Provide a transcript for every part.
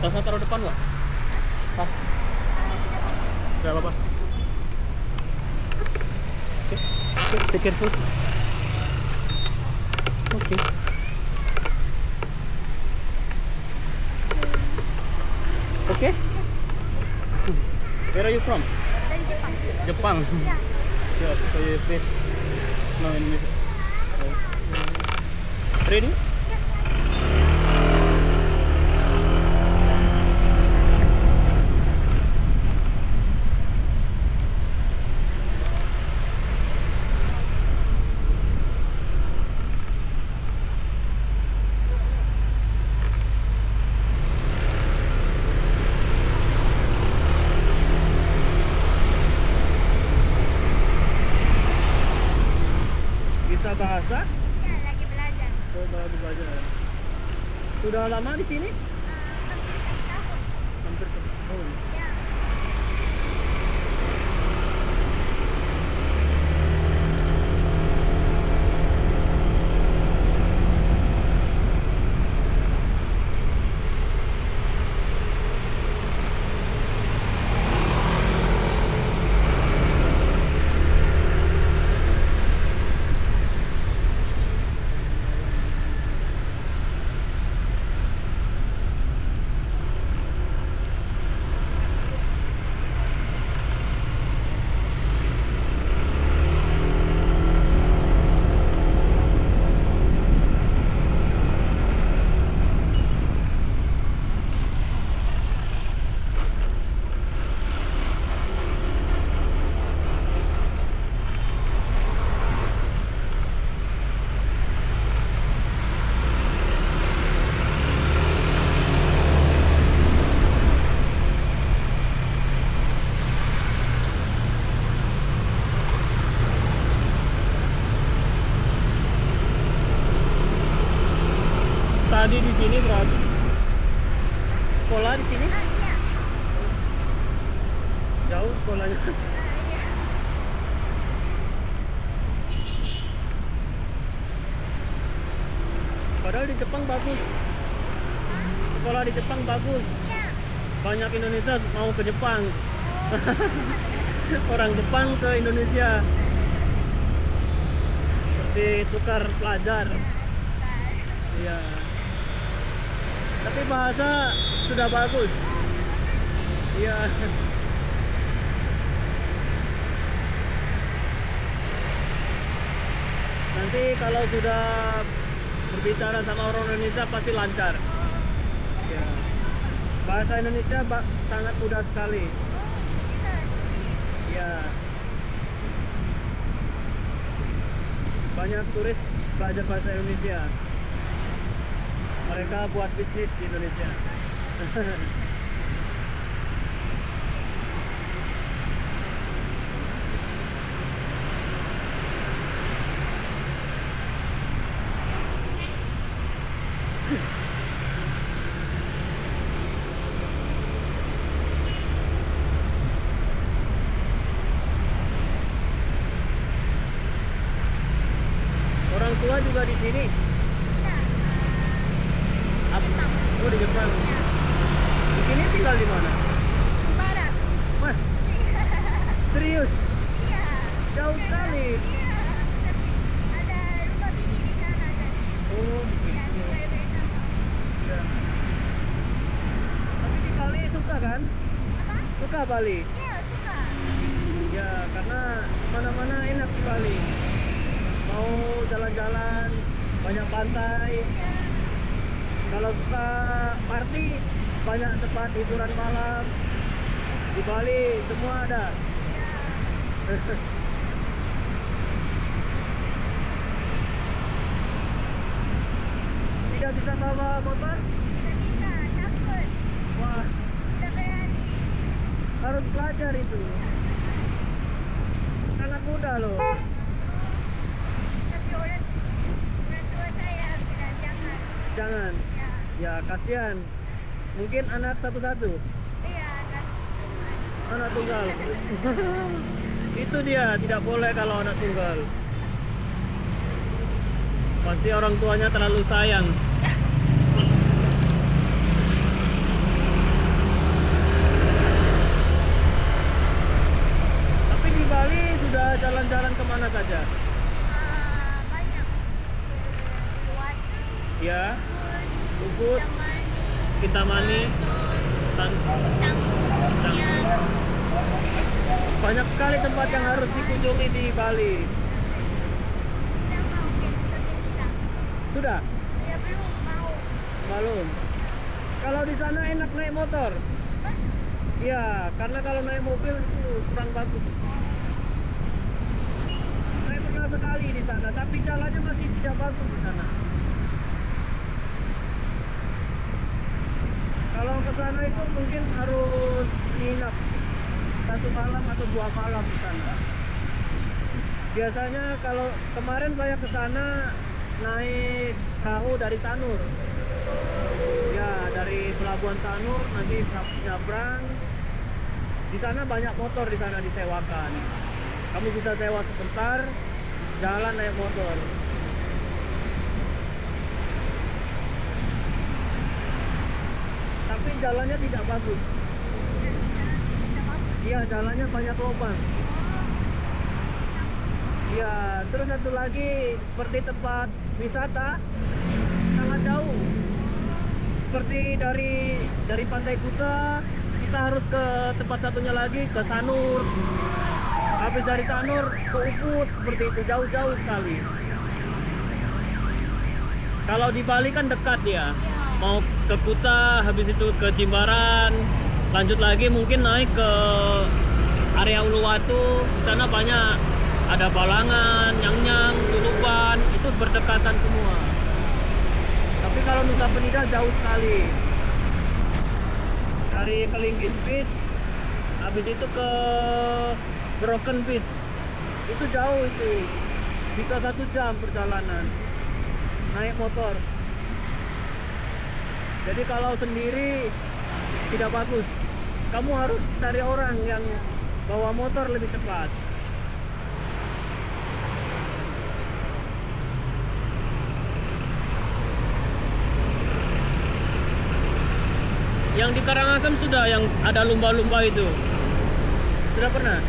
Tasnya taruh depan nggak? Tas. Gak apa-apa. Oke, be careful. Oke. Oke. Where are you from? Dari Jepang. Jepang. Ya. Yeah, so you face now in this. Ready? Bisa bahasa? Ya, lagi belajar. Oh, baru belajar. Sudah lama di sini? Hampir 1 tahun. Hampir 1 tahun. Ya. Tadi di sini berarti sekolah di sini? Iya. Jauh sekolahnya. Iya. Padahal di Jepang bagus. Sekolah di Jepang bagus. Iya. Banyak Indonesia mau ke Jepang. Orang Jepang ke Indonesia. Seperti tukar pelajar. Iya. Tapi bahasa sudah bagus. Iya. Nanti kalau sudah berbicara sama orang Indonesia pasti lancar. Ya. Bahasa Indonesia sangat mudah sekali. Ya. Banyak turis belajar bahasa Indonesia. Mereka buat bisnis di Indonesia. Orang tua juga di sini. Oh, di Jepang. Di sini tinggal di mana? Barat. Wah, serius? Iya. Jauh sekali. Iya. Ada rumah bibi di sana kan. Oh, Ya, di Wewe sama. ya. Tapi di Bali suka kan? Apa? Suka Bali? Iya, suka. Ya, karena mana-mana enak di Bali. Mau jalan-jalan, banyak pantai. Iya. Kalau suka party, banyak tempat hiburan malam. Di Bali semua ada. Tidak bisa bawa motor? Tidak bisa, takut. Wah, Tidak berani. harus belajar itu. Sangat mudah loh. Tapi orang tua saya bilang jangan. Jangan. Ya. Ya, kasihan. Mungkin anak satu-satu. Iya, Anak tunggal. Itu dia, tidak boleh kalau anak tunggal. Pasti orang tuanya terlalu sayang. mana saja? Banyak. Watu, Ya, Ubud, Kintamani, Cangkusuknya. banyak sekali tempat yang harus dikunjungi di Bali. Udah mau kita. Sudah? Ya belum mau. Belum. Kalau di sana enak naik motor? Iya, karena kalau naik mobil itu kurang bagus. Saya pernah sekali di sana, tapi jalannya masih tidak bagus di sana. Kalau ke sana itu mungkin harus nginap 1 malam atau 2 malam di sana. Biasanya kalau kemarin saya ke sana naik perahu dari Sanur. Ya, dari pelabuhan Sanur nanti nyabrang. Di sana banyak motor di sana disewakan. Kamu bisa sewa sebentar, jalan naik motor. Tapi jalannya tidak bagus. Iya, jalannya banyak lubang. Iya, terus satu lagi seperti tempat wisata sangat jauh. Seperti dari Pantai Kuta kita harus ke tempat satunya lagi ke Sanur. Habis dari Sanur ke Ubud, seperti itu jauh-jauh sekali. Kalau di Bali kan dekat ya. Mau ke Kuta, habis itu ke Jimbaran, lanjut lagi mungkin naik ke area Uluwatu. Di sana banyak, ada Balangan, Nyang-Nyang, Suluban, itu berdekatan semua. Tapi kalau Nusa Penida jauh sekali. Dari Kelinggin Beach, habis itu ke Broken Beach, itu jauh itu, bisa 1 jam perjalanan naik motor. Jadi kalau sendiri tidak bagus, kamu harus cari orang yang bawa motor lebih cepat. Yang di Karangasem sudah, yang ada lumba-lumba itu sudah pernah?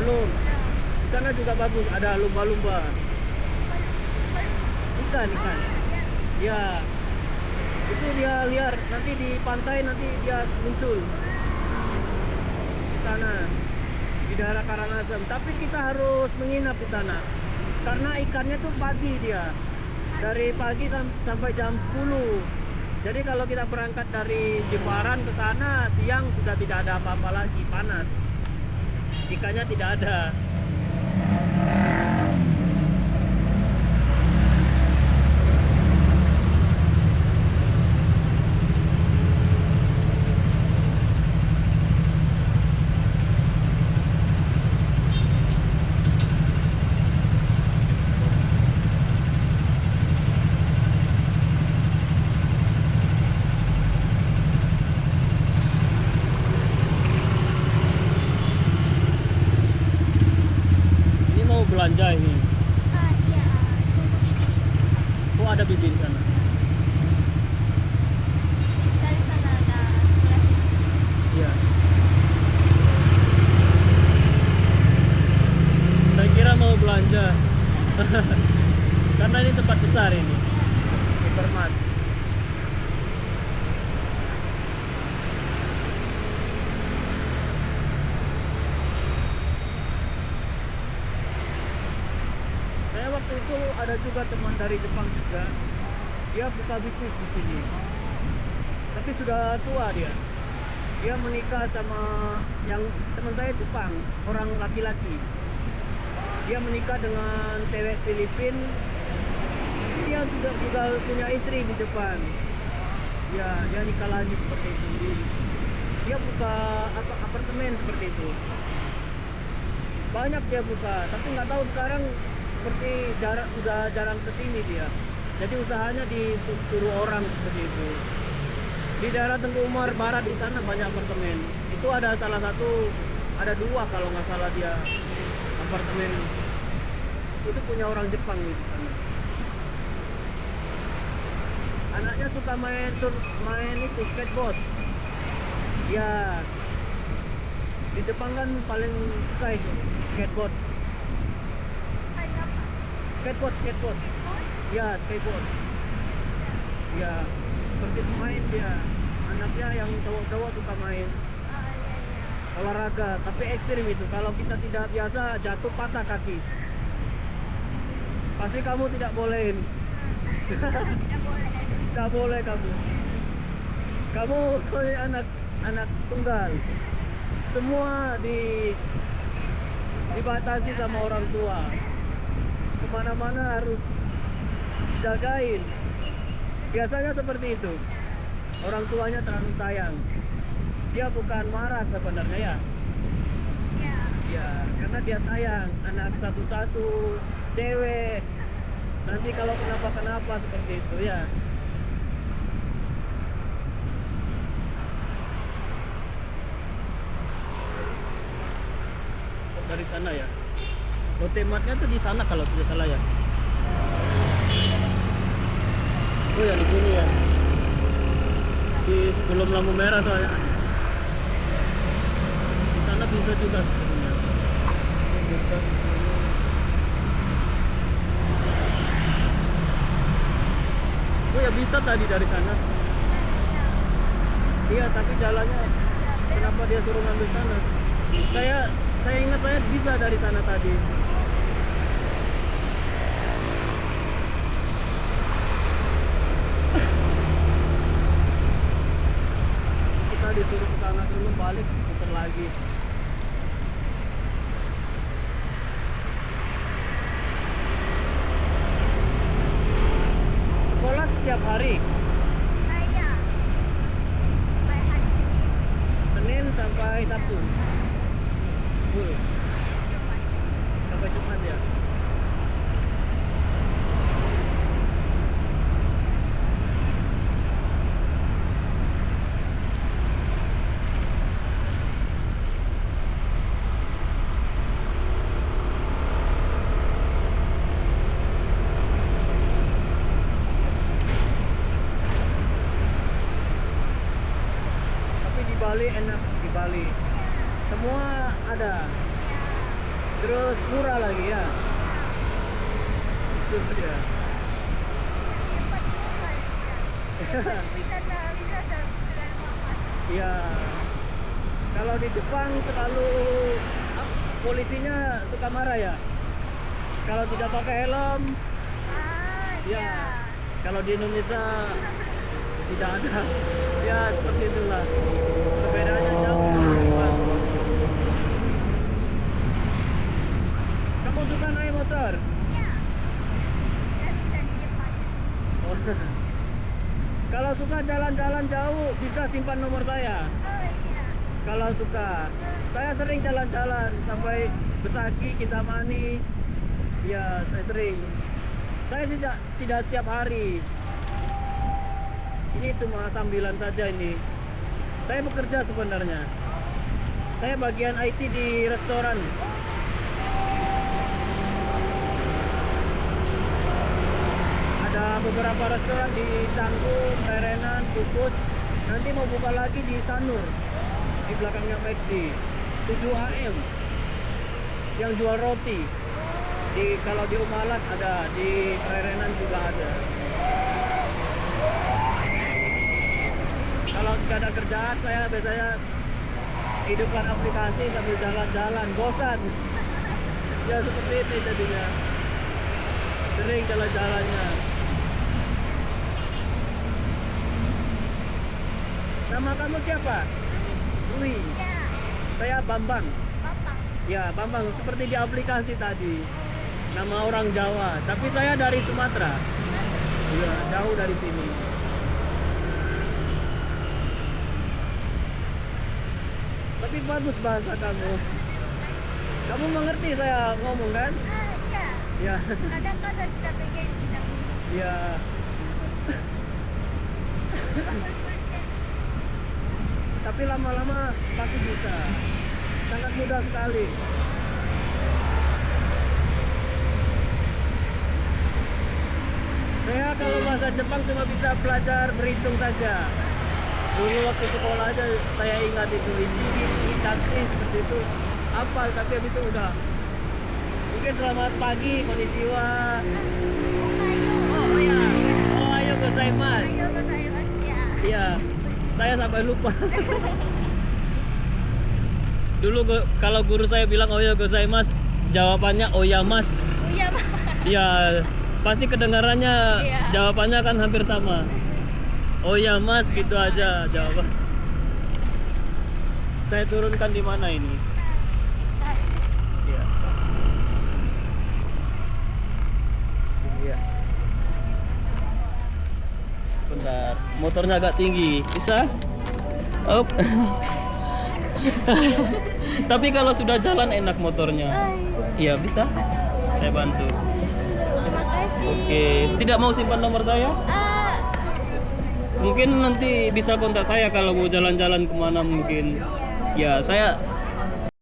Belum. Di sana juga bagus, ada lumba-lumba. Ikan. Ya, itu dia liar. Nanti di pantai nanti dia muncul di sana di daerah Karangasem. Tapi kita harus menginap di sana karena ikannya tuh pagi dia, dari pagi sampai jam 10. Jadi kalau kita berangkat dari Jimbaran ke sana siang sudah tidak ada apa-apa lagi, panas. Ikannya tidak ada. Belanja ini. Iya, tunggu di sini. Oh, ada bibi di sana. Dari sana ada kelas. Iya. Saya kira mau belanja. Karena ini tempat besar ini. Supermart. Waktu itu ada juga teman dari Jepang juga, dia buka bisnis di sini, tapi sudah tua dia menikah sama yang teman saya Jepang, orang laki-laki. Dia menikah dengan cewek Filipin, dia juga punya istri di Jepang. Ya, dia nikah lagi seperti itu. Dia buka apartemen seperti itu, banyak dia buka, tapi nggak tahu sekarang seperti udah jarang kesini dia. Jadi usahanya disuruh orang seperti itu. Di daerah Tengku Umar Barat di sana banyak apartemen. Itu ada salah satu, ada 2 kalau nggak salah dia apartemen. Itu punya orang Jepang di sana. Anaknya suka main itu skateboard. Ya. Di Jepang kan paling suka itu skateboard. Kayak apa? Skateboard. Oh, Ya, skateboard. Ya, seperti pemain dia. Anaknya yang cowok-cowok suka main oh iya iya. olahraga, tapi ekstrim itu. Kalau kita tidak biasa, jatuh patah kaki. Pasti kamu tidak bolehin. Tidak boleh. Tidak boleh kamu. Kamu soalnya anak tunggal. Semua dibatasi sama orang tua. Kemana-mana harus jagain. Biasanya seperti itu. Orang tuanya terlalu sayang. Dia bukan marah sebenarnya ya. Ya. Ya, karena dia sayang. Anak satu-satu, cewek. Nanti kalau kenapa-kenapa seperti itu ya. Dari sana ya. Lotte Mart-nya tuh di sana kalau tidak salah ya. Oh ya di sini ya. Di sebelum lampu merah soalnya. Di sana bisa juga sebenarnya. Oh ya bisa tadi dari sana. Iya tapi jalannya kenapa dia suruh ngambil sana? Saya ingat saya bisa dari sana tadi. Kita disuruh ke sana dulu balik putar lagi. Sekolah setiap hari, Saya. Sampai hari ini. Senin sampai Sabtu. Jumat. Sampai Jumat ya. Tapi di Bali enak, di Bali semua ada. Terus murah lagi ya. Itu dia. Cepat juga ya. Cepat wisata segala macam. Iya. Kalau di Jepang terlalu polisinya suka marah ya. Kalau tidak pakai helm, Ah, ya. iya. Kalau di Indonesia tidak ada. Ya seperti itulah. Perbedaannya jauh sama Jepang. Kamu suka naik motor? Iya. Dan bisa di Jepang. Oh. Kalau suka jalan-jalan jauh bisa simpan nomor saya. Oh iya. Kalau suka, saya sering jalan-jalan sampai Besaki, Kintamani. Ya, saya sering. Saya tidak setiap hari. Ini cuma sambilan saja ini. Saya bekerja sebenarnya. Saya bagian IT di restoran. Ada beberapa restoran di Canggu, Kerenan, Puput. Nanti mau buka lagi di Sanur, di belakangnya McD 7 AM yang jual roti. Kalau di Umalas ada, di Kerenan juga ada. Kalau nggak ada kerjaan, saya biasanya hidupkan aplikasi sambil jalan-jalan, bosan. Ya seperti itu jadinya. Sering jalan-jalannya. Nama kamu siapa? Dwi. Iya. Saya Bambang. Bapak. Ya, Bambang seperti di aplikasi tadi. Nama orang Jawa, tapi saya dari Sumatera. Iya, jauh dari sini. Tapi bagus bahasa kamu. Kamu mengerti saya ngomong kan? Ah, iya. Ya. Kadang-kadang kita pengen kita Ya. Tapi lama-lama pasti bisa. Sangat mudah sekali. Saya kalau bahasa Jepang cuma bisa belajar berhitung saja. Dulu waktu sekolah aja saya ingat itu ini taksi seperti itu. Apa? Tapi habis itu udah. Mungkin selamat pagi, konnichiwa. Oh iya. Oh ayo gozaimasu. Ayo gozaimasu ya. Iya. Saya sampai lupa. Dulu kalau guru saya bilang oyo gozaimasu, jawabannya oya mas. Oh iya, Mas. Iya, pasti kedengarannya Iya. jawabannya kan hampir sama. Oh ya mas, gitu aja jawaban. Saya turunkan di mana ini? Iya. Sini ya. Sebentar, motornya agak tinggi, bisa? Op. Tapi kalau sudah jalan enak motornya. Iya bisa. Saya bantu. Terima kasih. Oke, tidak mau simpan nomor saya? Mungkin nanti bisa kontak saya kalau mau jalan-jalan kemana mungkin. Ya, saya